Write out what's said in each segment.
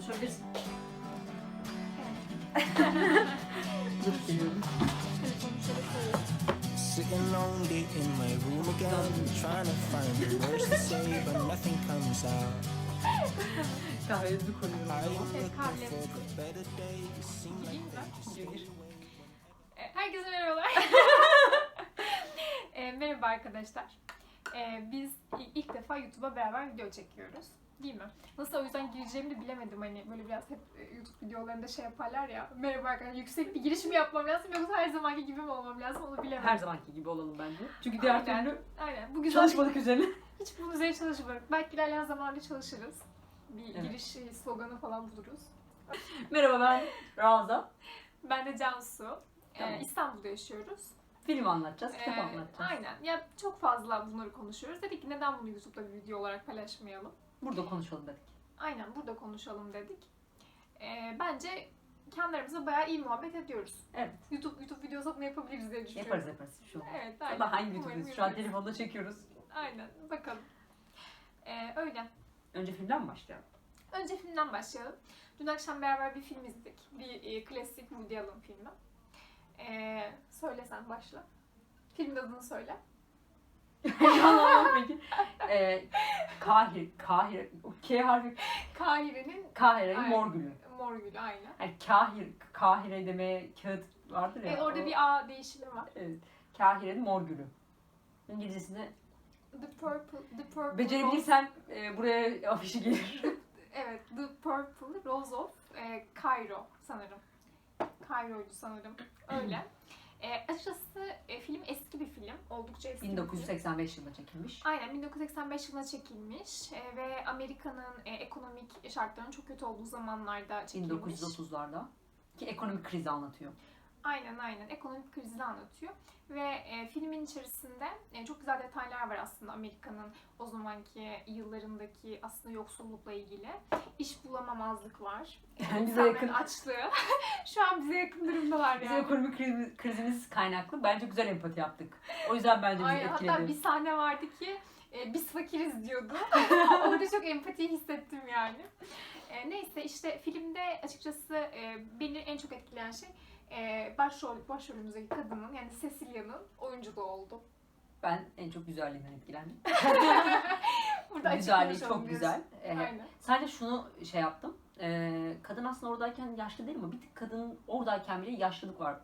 Konuşabilirsin. Dur geliyorum. Sitting lonely in my room again, trying to find the words to say, but nothing comes out. Kahvenizi koyuyorum. I am Evet, looking kahve. for the better days. Seem like Gireyim mi? they just Gir, go gir. away. Herkese merhabalar. Merhaba arkadaşlar. Biz ilk defa YouTube'a beraber video çekiyoruz. Değil mi? Nasıl o yüzden gireceğimi de bilemedim. Hani böyle biraz hep YouTube videolarında şey yaparlar ya. Merhaba arkadaşlar, yüksek bir giriş mi yapmam lazım yoksa her zamanki gibi mi olmam lazım onu bilemedim. Her zamanki gibi olalım bence. Çünkü diğer Aynen. türlü Aynen. Bu güzel. çalışmadık üzerine. Hiç bunun üzerine çalışmadık. Belki ilerleyen zamanlarda çalışırız. Bir Evet. giriş sloganı falan buluruz. Merhaba, ben Raza. Ben de Cansu. Tamam. İstanbul'da yaşıyoruz. Film anlatacağız, kitap Ee, anlatacağız. Aynen. Ya çok fazla bunları konuşuyoruz. Dedik ki neden bunu YouTube'da bir video olarak paylaşmayalım? Burada konuşalım dedik. Aynen burada konuşalım dedik. Bence kendi aramızda bayağı iyi muhabbet ediyoruz. Evet. YouTube videosu bunu yapabiliriz diye düşünüyorum. Yaparız. Şu an. Evet, aynen. Sabah hangi Umarım YouTube'dayız? Şu an yaparız. telefonda çekiyoruz. Aynen. Bakalım. Öyle. Önce filmden mi başlayalım? Önce filmden başlayalım. Dün akşam beraber bir film izledik. Bir klasik Woody Allen filmi. Söyle sen başla. Filmin adını söyle. Anlamadım peki. Kahire, o K harfi, Kahire'nin Aynen. mor gülü. Mor Gülü aynen. Yani Kahire demeye kağıt vardır ya. Orada o- bir A değişimi var. Evet. Kahire'nin mor gülü. İngilizcesinde The Purple becerebilirsem buraya afişi gelir. Evet, The Purple Rose of Cairo sanırım. Cairo'ydu sanırım. Öyle. Açıkçası film eski bir film. Oldukça eski bir film. 1985 yılında çekilmiş. Aynen 1985 yılında çekilmiş ve Amerika'nın ekonomik şartlarının çok kötü olduğu zamanlarda çekilmiş. 1930'larda. Ki ekonomik krizi anlatıyor. Aynen ekonomik krizini anlatıyor ve filmin içerisinde çok güzel detaylar var aslında Amerika'nın o zamanki yıllarındaki aslında yoksullukla ilgili. İş bulamamazlık var. Yani bize İnsanların yakın. açlığı. Şu an bize yakın durumdalar Bize yani. ekonomik krizimiz kaynaklı. Bence güzel empati yaptık. O yüzden bence bizi Aynen, hatta bir etkiledi. sahne vardı ki biz fakiriz diyordu. Orada çok empatiyi hissettim yani. Neyse işte filmde açıkçası beni en çok etkileyen şey başrolümüzdeki kadının yani Cecilia'nın oyunculuğu oldu. Ben en çok güzelliğinden etkilendim. Burada Güzelliği açıklamış çok güzel. oluyoruz. Aynen. Sadece şunu şey yaptım. Kadın aslında oradayken yaşlı değil ama bir tık kadının oradayken bile yaşlılık var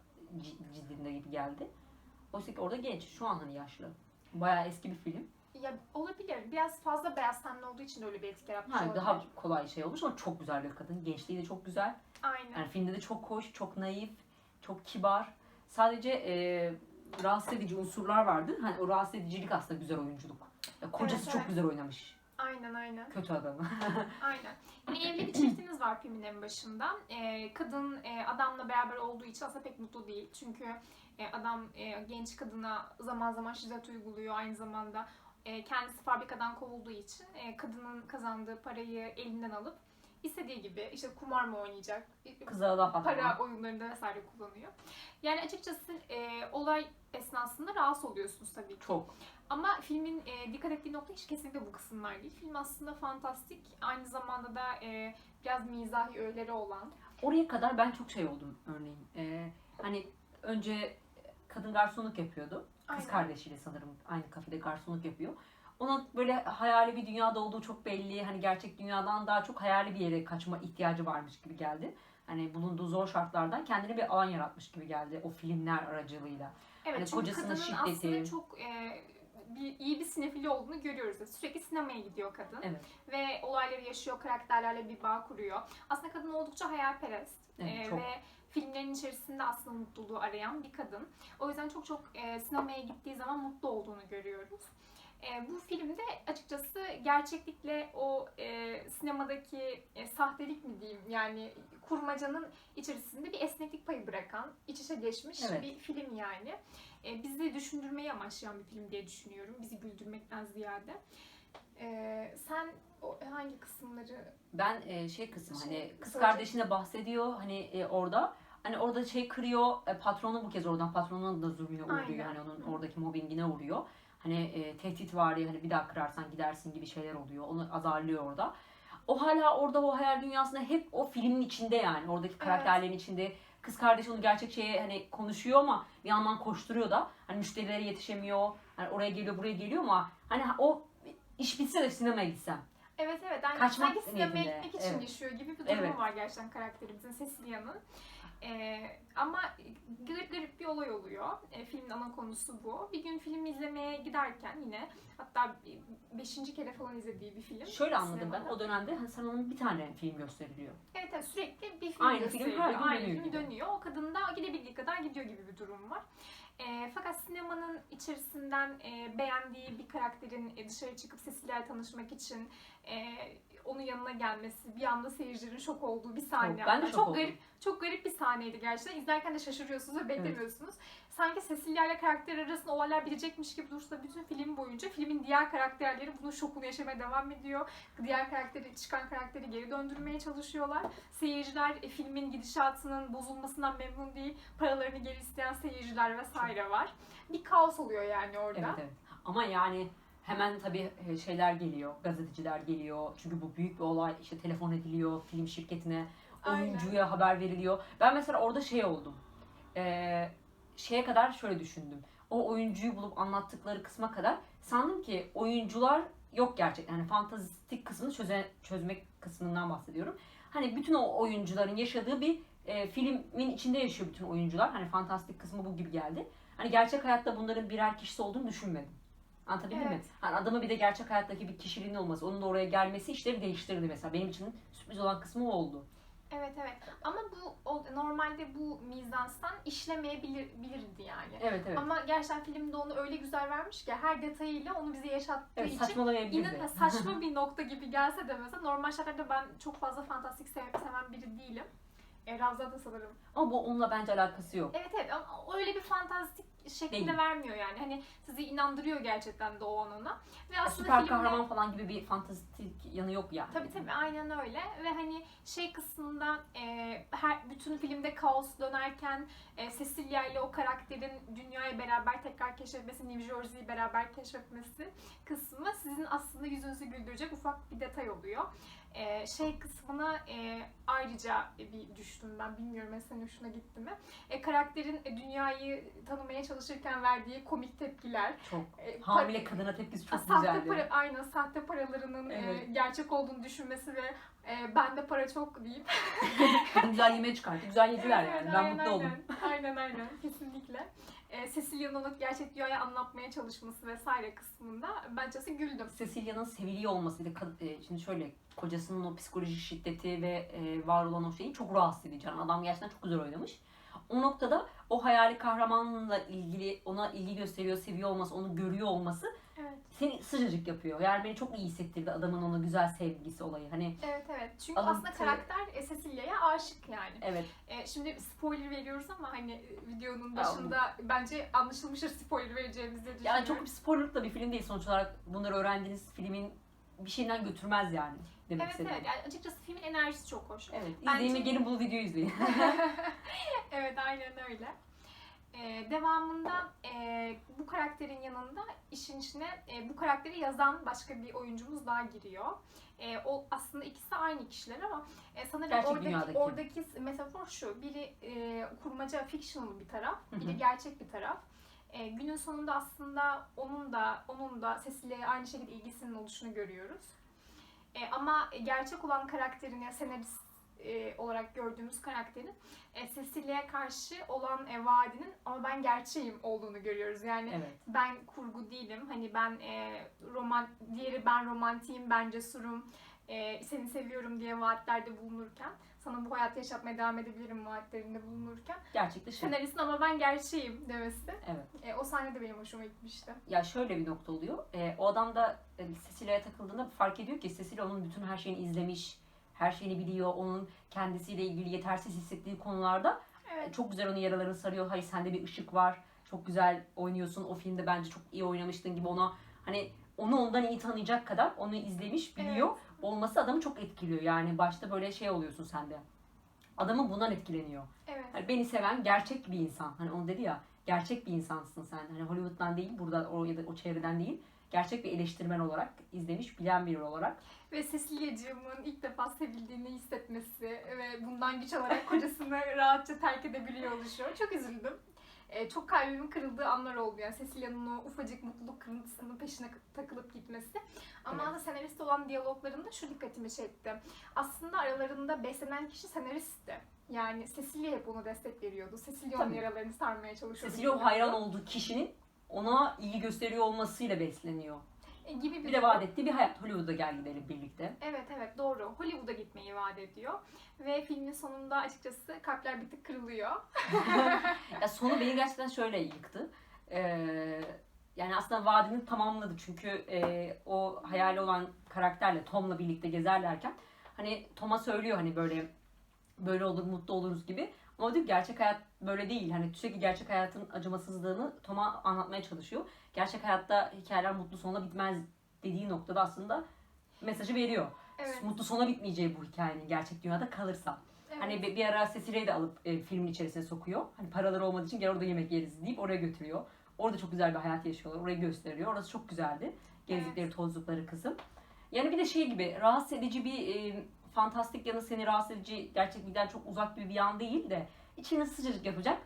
ciddinde gibi geldi. Oysa ki orada genç. Şu an hani yaşlı. Bayağı eski bir film. Ya olabilir. Biraz fazla beyaz tenli olduğu için de öyle bir etki yaratmış Yani olabilir. daha kolay şey olmuş ama çok güzel bir kadın. Gençliği de çok güzel. Aynen. Yani filmde de çok hoş, çok naif, çok kibar. Sadece rahatsız edici unsurlar vardı. Hani o rahatsız edicilik aslında güzel oyunculuk. Ya, kocası Evet, çok evet. güzel oynamış. Aynen. Kötü adamı. Aynen. Yani evli bir çiftiniz var filmin en başında. Kadın adamla beraber olduğu için aslında pek mutlu değil. Çünkü adam genç kadına zaman zaman şiddet uyguluyor. Aynı zamanda kendisi fabrikadan kovulduğu için kadının kazandığı parayı elinden alıp istediği gibi işte kumar mı oynayacak, Kıza laf atma. para oyunlarında vesaire kullanıyor. Yani açıkçası olay esnasında rahatsız oluyorsunuz tabii ki. Çok. Ama filmin dikkat ettiği nokta hiç kesinlikle bu kısımlar değil. Film aslında fantastik, aynı zamanda da biraz mizahi öğeleri olan. Oraya kadar ben çok şey oldum örneğin. Hani önce kadın garsonluk yapıyordu. Kız Aynen. kardeşiyle sanırım aynı kafede garsonluk yapıyor. Ona böyle hayali bir dünyada olduğu çok belli. Hani gerçek dünyadan daha çok hayali bir yere kaçma ihtiyacı varmış gibi geldi. Hani bulunduğu zor şartlardan kendine bir alan yaratmış gibi geldi o filmler aracılığıyla. Evet, Hani çünkü kocasının kadının şiddeti. aslında çok iyi bir sinefili olduğunu görüyoruz. Sürekli sinemaya gidiyor kadın. Evet. Ve olayları yaşıyor, karakterlerle bir bağ kuruyor. Aslında kadın oldukça hayalperest. Evet, çok. Ve filmlerin içerisinde aslında mutluluğu arayan bir kadın. O yüzden çok sinemaya gittiği zaman mutlu olduğunu görüyoruz. Bu filmde açıkçası gerçeklikle o sinemadaki sahtelik mi diyeyim yani kurmacanın içerisinde bir esneklik payı bırakan, iç içe geçmiş Evet. bir film yani. Bizi düşündürmeyi amaçlayan bir film diye düşünüyorum. Bizi güldürmekten ziyade. Sen hangi kısımları... Ben şey kısmı hani kız söyleyecek. kardeşine bahsediyor hani orada. Hani orada şey kırıyor, patronu bu kez oradan patronun da zulmüne uğruyor. Aynen. Hani onun oradaki mobbingine uğruyor. Hani tehdit var ya hani bir daha kırarsan gidersin gibi şeyler oluyor. Onu azarlıyor orada. o hala orada o hayal dünyasında hep o filmin içinde yani. Oradaki karakterlerin içinde. Kız kardeşi onu gerçek şeye hani konuşuyor ama bir yandan koşturuyor da. Hani müşterilere yetişemiyor. Hani oraya geliyor buraya geliyor ama hani o iş bitse de sinemaya gitsem. Evet evet. Yani Kaçmak sanki sinemaya niyetinde. gitmek için Evet. yaşıyor gibi bir durumu Evet. var gerçekten karakterimizin, Cecilia'nın. Ama garip garip bir olay oluyor. Filmin ana konusu bu. Bir gün film izlemeye giderken yine, hatta 5. kere falan izlediği bir film. Şöyle anladım ben. sinemada. O dönemde hani sanırım bir tane film gösteriliyor. Evet, evet, sürekli bir film Aynı film gösteriliyor. her gün Aynı dönüyor film gibi. dönüyor. O kadın da gidebildiği kadar gidiyor gibi bir durum var. Fakat sinemanın içerisinden beğendiği bir karakterin dışarı çıkıp Cecilia'yla tanışmak için onun yanına gelmesi, bir anda seyircilerin şok olduğu bir sahne. Ben de var. şok Çok oldum. çok garip bir sahneydi gerçekten. İzlerken de şaşırıyorsunuz ve beklemiyorsunuz. Sanki Cecilia ile karakter arasında olaylar bitecekmiş gibi dursa da bütün film boyunca filmin diğer karakterleri bunun şokunu yaşamaya devam ediyor. Diğer karakteri, çıkan karakteri geri döndürmeye çalışıyorlar. Seyirciler filmin gidişatının bozulmasından memnun değil. Paralarını geri isteyen seyirciler vesaire var. Bir kaos oluyor yani orada. Evet evet. Ama yani hemen tabii şeyler geliyor, gazeteciler geliyor. Çünkü bu büyük bir olay. İşte telefon ediliyor film şirketine, Aynen. oyuncuya haber veriliyor. Ben mesela orada şey oldum. Şeye kadar şöyle düşündüm. O oyuncuyu bulup anlattıkları kısma kadar sandım ki oyuncular yok gerçekten. Hani fantastik kısmını çözmek kısmından bahsediyorum. Hani bütün o oyuncuların yaşadığı bir filmin içinde yaşıyor bütün oyuncular. Hani fantastik kısmı bu gibi geldi. Hani gerçek hayatta bunların birer kişisi olduğunu düşünmedim. Anlatabildim mi? Evet. Hani adamın bir de gerçek hayattaki bir kişiliğinin olması, onun da oraya gelmesi işleri değiştirdi mesela. Benim için sürpriz olan kısmı o oldu. Evet evet. Ama normalde bu mizanstan işlemeyebilirdi yani. Evet evet. Ama gerçekten filmde onu öyle güzel vermiş ki her detayıyla onu bize yaşattığı Evet, için saçmalamayabilirdi. yine saçma bir nokta gibi gelse de mesela normal şartlarda ben çok fazla fantastik seven biri değilim. Ravza da sanırım. Ama bu onunla bence alakası yok. Evet evet, ama öyle bir fantastik şeklinde Değil. vermiyor yani. Hani sizi inandırıyor gerçekten de o an ona. Ve aslında Süper filmde... kahraman falan gibi bir fantastik yanı yok yani. Tabii tabii, aynen öyle. Ve hani şey kısmında bütün filmde kaos dönerken Cecilia ile o karakterin dünyayı beraber tekrar keşfetmesi, New Jersey'yi beraber keşfetmesi kısmı sizin aslında yüzünüzü güldürecek ufak bir detay oluyor. Şey kısmına ayrıca bir düştüm ben. Bilmiyorum mesela hoşuna gitti mi? Karakterin dünyayı tanımaya çalışırken verdiği komik tepkiler. Çok. Hamile kadına tepkisi çok sahte güzeldi. aynen sahte paralarının Evet. gerçek olduğunu düşünmesi ve bende para çok deyip Kadın güzel yemeğe çıkarttı. Güzel yediler Evet, yani. evet, Ben aynen, mutlu oldum. aynen kesinlikle. Cecilia'nın onu gerçek dünyaya anlatmaya çalışması vesaire kısmında ben açıkçası güldüm. Cecilia'nın seviliyor olması, bir de şimdi şöyle kocasının o psikolojik şiddeti ve var olan o şeyi çok rahatsız edici. Yani adam gerçekten çok güzel oynamış. O noktada o hayali kahramanla ilgili ona ilgi gösteriyor, seviyor olması, onu görüyor olması Evet. seni sıcacık yapıyor. Yani beni çok iyi hissettirdi adamın ona güzel sevgisi olayı. Hani Evet. Çünkü Alıntı- aslında karakter Cecilia'ya aşık yani. evet. Şimdi spoiler veriyoruz ama hani videonun başında bence anlaşılmıştır spoiler vereceğimizi düşünüyorum. Yani çok bir spoilerlık da bir film değil sonuç olarak. Bunları öğrendiğiniz filmin bir şeyden götürmez yani. Demek Evet istedim. yani açıkçası filmin enerjisi çok hoş. Evet. Bence- İzleyin ve gelin bu videoyu izleyin. Evet, aynen öyle. Devamında bu karakterin yanında işin içine bu karakteri yazan başka bir oyuncumuz daha giriyor. O aslında ikisi aynı kişiler ama sanırım Gerçek dünyadaki. oradaki metafor şu: biri kurmaca, fictional bir taraf, Hı hı. biri gerçek bir taraf. Günün sonunda aslında onun da Cecilia'ya aynı şekilde ilgisinin oluşunu görüyoruz. Ama gerçek olan karakterin, yani senarist olarak gördüğümüz karakterin Cecilia'ya karşı olan vaadinin ama ben gerçeğim olduğunu görüyoruz. Yani Evet. ben kurgu değilim. Hani ben diğeri ben romantiyim, ben cesurum, seni seviyorum diye vaatlerde bulunurken, sana bu hayatı yaşatmaya devam edebilirim vaatlerinde bulunurken, Gerçekte şey. senaristin ama ben gerçeğim demesi. Evet. O sahne de benim hoşuma gitmişti. Ya şöyle bir nokta oluyor. O adam da Cecilia'ya takıldığında fark ediyor ki Cecilia onun bütün her şeyini izlemiş, her şeyini biliyor. Onun kendisiyle ilgili yetersiz hissettiği konularda Evet. çok güzel onun yaralarını sarıyor. Hayır sende bir ışık var. Çok güzel oynuyorsun. O filmde bence çok iyi oynamıştın gibi ona hani onu ondan iyi tanıyacak kadar onu izlemiş, biliyor. Olması adamı çok etkiliyor. Yani başta böyle şey oluyorsun sen de. Adamın bundan etkileniyor. Evet. Hani beni seven gerçek bir insan. Hani onu dedi ya, gerçek bir insansın sen. Hani Hollywood'dan değil, burada o ya da o çevreden değil. gerçek bir eleştirmen olarak izlemiş, bilen biri olarak. Ve Cecilia'cığımın ilk defa sevildiğini hissetmesi ve bundan güç alarak kocasını rahatça terk edebiliyor oluşu. Çok üzüldüm. Çok kalbimin kırıldığı anlar oldu. Yani Cecilia'nın o ufacık mutluluk kırıntısının peşine takılıp gitmesi. Ama Evet. senarist olan diyaloglarında şu dikkatimi çekti. Aslında aralarında beslenen kişi senaristti. Yani Cecilia hep ona destek veriyordu. Cecilia onun Tabii. yaralarını sarmaya çalışıyordu. Cecilia o hayran olduğu kişinin ona ilgi gösteriyor olmasıyla besleniyor. Gibi Bir de vaat ettiği bir hayat. Hollywood'a gel gidelim birlikte. Evet doğru. Hollywood'a gitmeyi vaat ediyor. Ve filmin sonunda açıkçası kalpler bir tık kırılıyor. Ya sonu beni gerçekten şöyle yıktı. Yani aslında vaadini tamamladı çünkü o hayali olan karakterle Tom'la birlikte gezerlerken hani Tom'a söylüyor hani böyle olur mutlu oluruz gibi. Ama diyor ki, gerçek hayat böyle değil. Hani sürekli gerçek hayatın acımasızlığını Tom'a anlatmaya çalışıyor. Gerçek hayatta hikayeler mutlu sonla bitmez dediği noktada aslında mesajı veriyor. Evet. Mutlu sona bitmeyeceği bu hikayenin gerçek dünyada kalırsa. Evet. Hani bir ara Cecilia'yı da alıp filmin içerisine sokuyor. Hani paraları olmadığı için gel orada yemek yeriz deyip oraya götürüyor. Orada çok güzel bir hayat yaşıyorlar. Orayı gösteriyor. Orası çok güzeldi. Gezdikleri, tozdukları kısım. Yani bir de şey gibi rahatsız edici bir fantastik yanı seni rahatsız edici gerçeklikten çok uzak gibi bir yan değil de içine sıcacık yapacak.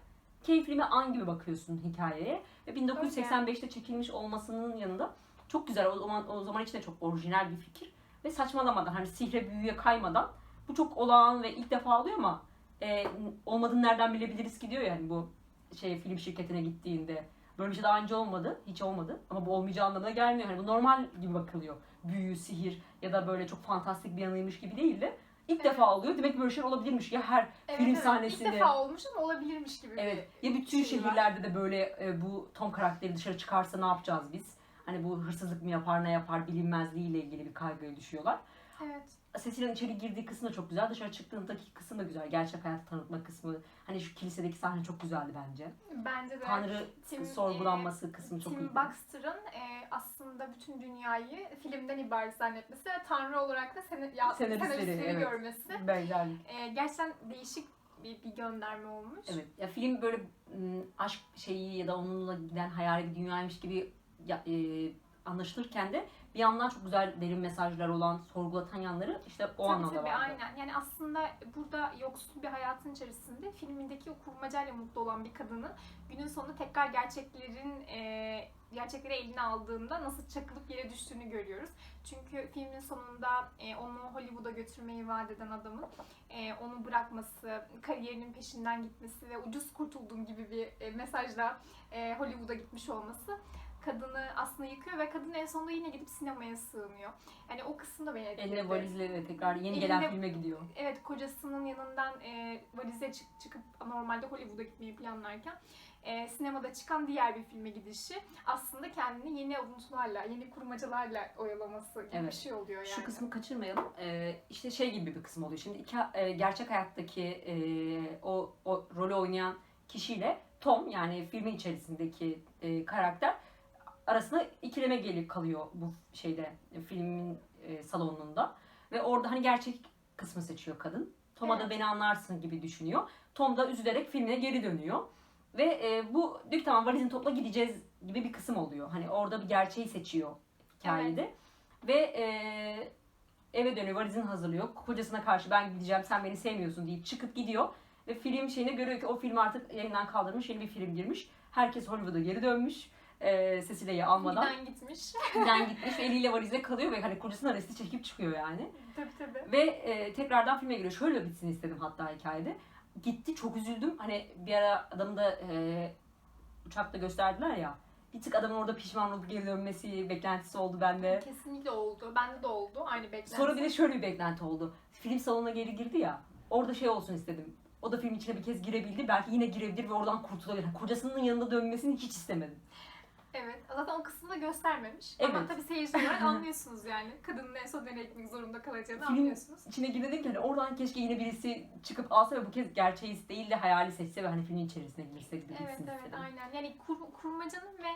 Keyifli bir an gibi bakıyorsun hikayeye. Ve 1985'te çekilmiş olmasının yanında çok güzel. O zaman için de çok orijinal bir fikir. Ve saçmalamadan hani sihre büyüye kaymadan bu çok olağan ve ilk defa oluyor ama olmadığını nereden bilebiliriz ki diyor yani bu film şirketine gittiğinde. Böyle bir şey daha önce olmadı. Hiç olmadı. Ama bu olmayacağı anlamına gelmiyor. Hani bu normal gibi bakılıyor. Büyü, sihir ya da böyle çok fantastik bir yanıymış gibi değil de ilk defa oluyor. Demek ki böyle şeyler olabilirmiş ya her film sahnesinde. İlk defa olmuş ama olabilirmiş gibi. Evet. Ya bütün şey var. şehirlerde de böyle bu Tom karakteri dışarı çıkarsa ne yapacağız biz? Hani bu hırsızlık mı yapar, ne yapar bilinmezliğiyle ilgili bir kaygıya düşüyorlar. Evet. Cecilia'nın içeri girdiği kısım da çok güzel. Dışarı çıktığındaki kısım da güzel. Gerçek hayatı tanıtma kısmı. Hani şu kilisedeki sahne çok güzeldi bence. Bence de. Tanrı sorgulanması kısmı çok Tim iyiydi. Baxter'ın aslında bütün dünyayı filmden ibaret zannetmesi ve Tanrı olarak da senaristleri evet. görmesi. Beylerlik. Gerçekten değişik bir gönderme olmuş. Evet. Ya film böyle aşk şeyi ya da onunla giden hayali bir dünyaymış gibi anlaşılırken de bir yandan çok güzel derin mesajlar olan, sorgulatan yanları işte o anlamda Tabii, vardı. aynen. Yani aslında burada yoksul bir hayatın içerisinde filmindeki o kurmacayla mutlu olan bir kadının günün sonunda tekrar gerçekleri eline aldığında nasıl çakılıp yere düştüğünü görüyoruz. Çünkü filmin sonunda onu Hollywood'a götürmeyi vaat eden adamın onu bırakması, kariyerinin peşinden gitmesi ve ucuz kurtulduğum gibi bir mesajla Hollywood'a gitmiş olması kadını aslında yıkıyor ve kadın en sonunda yine gidip sinemaya sığınıyor. Yani o kısım da beni etkiledi. Eline valizle ve tekrar yeni gelen filme gidiyor. Evet, kocasının yanından valize çıkıp normalde Hollywood'a gitmeyi planlarken sinemada çıkan diğer bir filme gidişi aslında kendini yeni avuntularla, yeni kurmacalarla oyalaması gibi bir şey oluyor yani. Şu kısmı kaçırmayalım. İşte şey gibi bir kısım oluyor. Şimdi gerçek hayattaki o rolü oynayan kişiyle Tom yani filmin içerisindeki karakter arasında ikileme gelip kalıyor bu filmin salonunda. Ve orada hani gerçek kısmı seçiyor kadın. Tom'a da beni anlarsın gibi düşünüyor. Tom da üzülerek filmine geri dönüyor. Ve bu diyor ki tamam valizini topla gideceğiz gibi bir kısım oluyor. Hani orada bir gerçeği seçiyor hikayede. Evet. Ve eve dönüyor, valizini hazırlıyor. Kocasına karşı ben gideceğim, sen beni sevmiyorsun deyip çıkıp gidiyor. Ve film şeyine görüyor ki o film artık yayından kaldırılmış, yeni bir film girmiş. Herkes Hollywood'a geri dönmüş. Cecilia'yı almadan. Giden gitmiş ve eliyle valizle kalıyor ve hani kocasına resti çekip çıkıyor yani. Tabii. Ve tekrardan filme giriyor. Şöyle bitsin istedim hatta hikayede. Gitti, çok üzüldüm. Hani bir ara adamı da uçakta gösterdiler ya. Bir tık adamın orada pişman olup geri dönmesi beklentisi oldu bende. Kesinlikle oldu. Bende de oldu. Aynı beklenti. Sonra bir de şöyle bir beklenti oldu. Film salonuna geri girdi ya. Orada şey olsun istedim. O da film içine bir kez girebildi. Belki yine girebilir ve oradan kurtulabilir. Kocasının yanında dönmesini hiç istemedim. Evet. Zaten o kısmını da göstermemiş. Evet. Ama tabii seyirci olarak anlıyorsunuz yani. Kadının en son nereye gitmek zorunda kalacağını Film anlıyorsunuz. içine girdi ki hani oradan keşke yine birisi çıkıp alsa ve bu kez gerçeği değil de hayali seçse ve hani filmin içerisine girse gibi Evet, istedim. aynen. Yani kurmacanın ve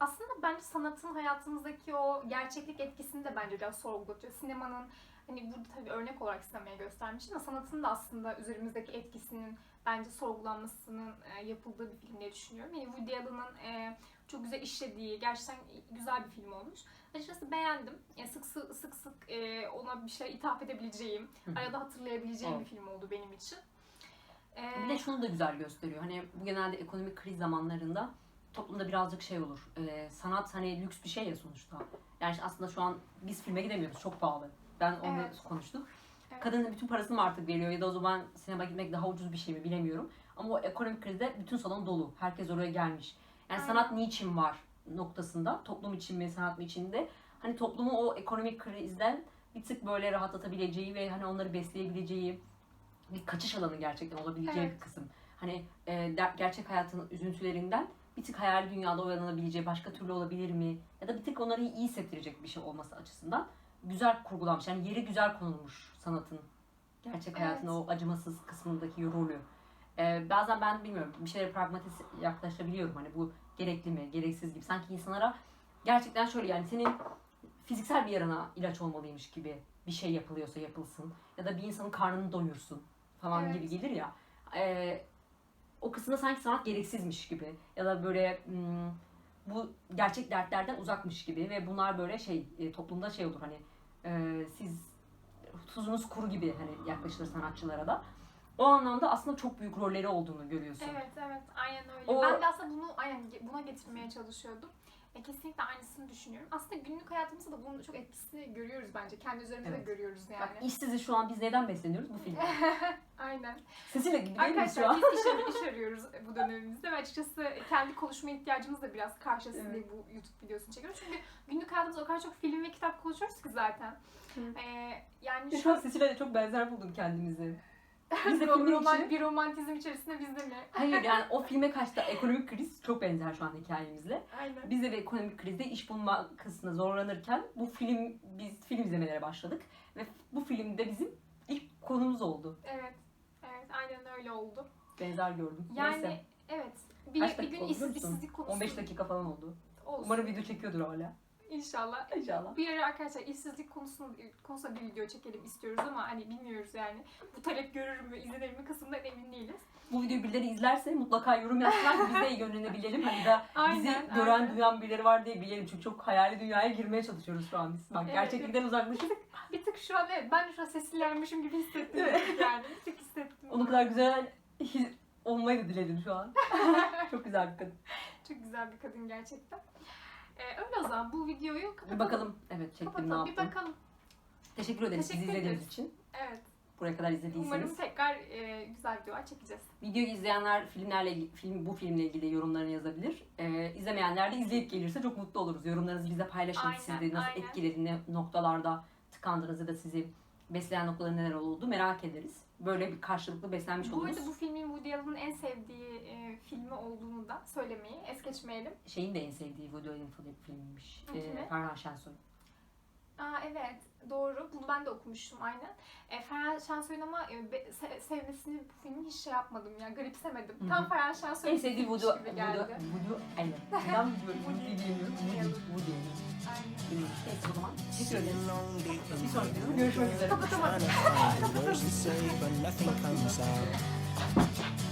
aslında bence sanatın hayatımızdaki o gerçeklik etkisini de bence biraz sorgulatıyor. Sinemanın hani burada tabii örnek olarak sinemaya göstermiş ama sanatın da aslında üzerimizdeki etkisinin bence sorgulanmasının yapıldığı bir film diye düşünüyorum. Yani Woody Allen'ın çok güzel işlediği, gerçekten güzel bir film olmuş. Açıkçası beğendim. Sık sık ona bir şeyler ithaf edebileceğim, arada hatırlayabileceğim Evet. bir film oldu benim için. Bir de şunu da güzel gösteriyor. Hani bu genelde ekonomik kriz zamanlarında toplumda birazcık şey olur. Sanat hani lüks bir şey ya sonuçta. Yani işte aslında şu an biz filme gidemiyoruz. Çok pahalı. Ben onu Evet. konuştuk. Evet. Kadın bütün parasını mı artık veriyor ya da o zaman sinema gitmek daha ucuz bir şey mi bilemiyorum. Ama o ekonomik krizde bütün salon dolu. Herkes oraya gelmiş. Yani Aynen. sanat niçin var noktasında. Toplum için mi, sanat mı için de. Hani toplumu o ekonomik krizden bir tık böyle rahatlatabileceği ve hani onları besleyebileceği bir kaçış alanı gerçekten olabileceği Evet. bir kısım. Hani gerçek hayatın üzüntülerinden bir tık hayali dünyada oynanabileceği, başka türlü olabilir mi? Ya da bir tık onları iyi hissettirecek bir şey olması açısından güzel kurgulanmış. Yani yeri güzel konulmuş sanatın. Gerçek hayatın Evet. o acımasız kısmındaki rolü. Bazen ben bilmiyorum bir şeylere pragmatist yaklaşabiliyorum. Hani bu gerekli mi, gereksiz gibi. Sanki insanlara gerçekten şöyle yani senin fiziksel bir yarana ilaç olmalıymış gibi bir şey yapılıyorsa yapılsın. Ya da bir insanın karnını doyursun falan Evet. gibi gelir ya. O kısımda sanki sanat gereksizmiş gibi. Ya da böyle bu gerçek dertlerden uzakmış gibi. Ve bunlar böyle toplumda şey olur hani siz tuzunuz kuru gibi hani yaklaşılır sanatçılara da. O anlamda aslında çok büyük rolleri olduğunu görüyorsun. Evet, aynen öyle. O- Ben de aslında buna getirmeye çalışıyordum. Kesinlikle aynısını düşünüyorum. Aslında günlük hayatımızda da bunun çok etkisini görüyoruz bence. Kendi üzerimizde de Evet. görüyoruz yani. Bak işsiziz şu an biz neden besleniyoruz? Bu filmden. Aynen. Sesiyle gibi değil miyiz şu Arkadaşlar an? biz iş arıyoruz bu dönemimizde ve açıkçası kendi konuşma ihtiyacımız da biraz karşısında Evet. bu YouTube videosunu çekiyoruz. Çünkü günlük hayatımızda o kadar çok film ve kitap konuşuyoruz ki zaten. Evet. Yani Şu an Cecilia'yla çok benzer buldum kendimizi. Biz de filmin içi... bir romantizm içerisinde biz de mi? Hayır yani o filme kaçta ekonomik kriz çok benzer şu an hikayemizle. Aynen. Biz de bir ekonomik krizde iş bulma kısmına zorlanırken biz film izlemelere başladık. Ve bu filmde bizim ilk konumuz oldu. Evet, aynen öyle oldu. Benzer gördüm. Yani Neyse. evet. Kaç Bir dakika gün oldu biliyor musun? işsizlik konusu 15 dakika falan oldu. olsun. Umarım video çekiyordur hala. İnşallah. İnşallah. Bir ara arkadaşlar işsizlik konusunda bir video çekelim istiyoruz ama hani bilmiyoruz yani. Bu talep görür mü, izlenir mi kısmından emin değiliz. Bu videoyu birileri izlerse mutlaka yorum yapsınlar ki biz de yönlenebilelim. Hani da bizi Aynen, gören, aynen. duyan birileri var diye bilelim. Çünkü çok hayali dünyaya girmeye çalışıyoruz şu an biz. Bak Evet. gerçeklikten uzaklaştık. Bir tık şu an evet ben de şu an seslilermişim gibi hissettim yani. Bir tık hissettim. Onu kadar güzel olmayı da diledim şu an. Çok güzel bir kadın. Çok güzel bir kadın gerçekten. Öyle o zaman bu videoyu kapatalım. Bir bakalım. Evet çektim ne Kapatalım, yaptım. bir bakalım. Teşekkür ederiz Teşekkür bizi izlediğiniz ederiz. için. Evet. Buraya kadar izlediyseniz. Umarım tekrar güzel videolar çekeceğiz. Videoyu izleyenler bu filmle ilgili yorumlarını yazabilir. İzlemeyenler de izleyip gelirse çok mutlu oluruz. Yorumlarınızı bize paylaşın. Aynen, Sizi nasıl aynen. etkiledi, ne noktalarda tıkandınız ya da sizi besleyen noktaları neler oldu merak ederiz. Böyle bir karşılıklı beslenmiş Bu oluruz. arada bu filmin Woody Allen'ın en sevdiği filmi olduğunu da söylemeyi es geçmeyelim. Şeyin de en sevdiği Woody Allen filmiymiş. Kimi? Ferhan Şensoy. Evet doğru. Bunu ben de okumuştum aynen. Ferhan Şensoy'un ama sevmesini bu filmin hiç şey yapmadım ya. Garipsemedim. Hı hı. Tam Ferhan Şensoy'un En sevdiği filmmiş Woody gibi geldi. Allen. Ben Woody diyemiyorum. Woody Allen. Aynen. Neyse o zaman. Teşekkür ederiz. Sitting lonely in Bir my sonraki videoda room görüşmek üzere. trying to find the words to say, but nothing comes out.